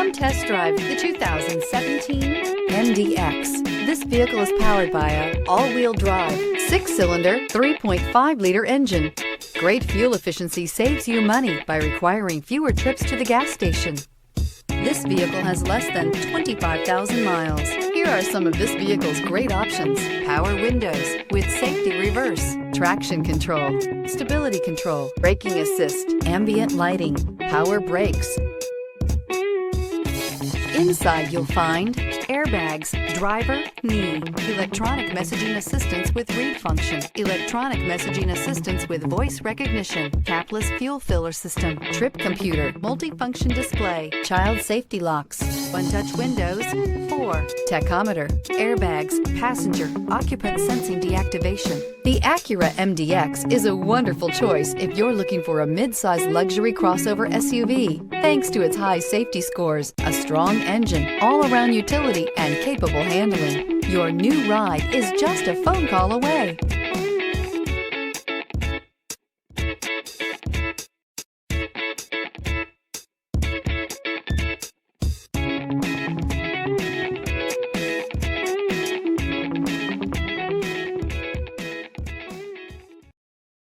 Come test drive the 2017 MDX. This vehicle is powered by a all-wheel drive, 6-cylinder, 3.5-liter engine. Great fuel efficiency saves you money by requiring fewer trips to the gas station. This vehicle has less than 25,000 miles. Here are some of this vehicle's great options: power windows with safety reverse, traction control, stability control, braking assist, ambient lighting, power brakes. Inside you'll find airbags, driver, knee, electronic messaging assistance with read function, electronic messaging assistance with voice recognition, capless fuel filler system, trip computer, multifunction display, child safety locks, one-touch windows, 4, tachometer, airbags, passenger, occupant sensing deactivation. The Acura MDX is a wonderful choice if you're looking for a mid-size luxury crossover SUV. Thanks to its high safety scores, a strong engine, all-around utility, and capable handling, your new ride is just a phone call away.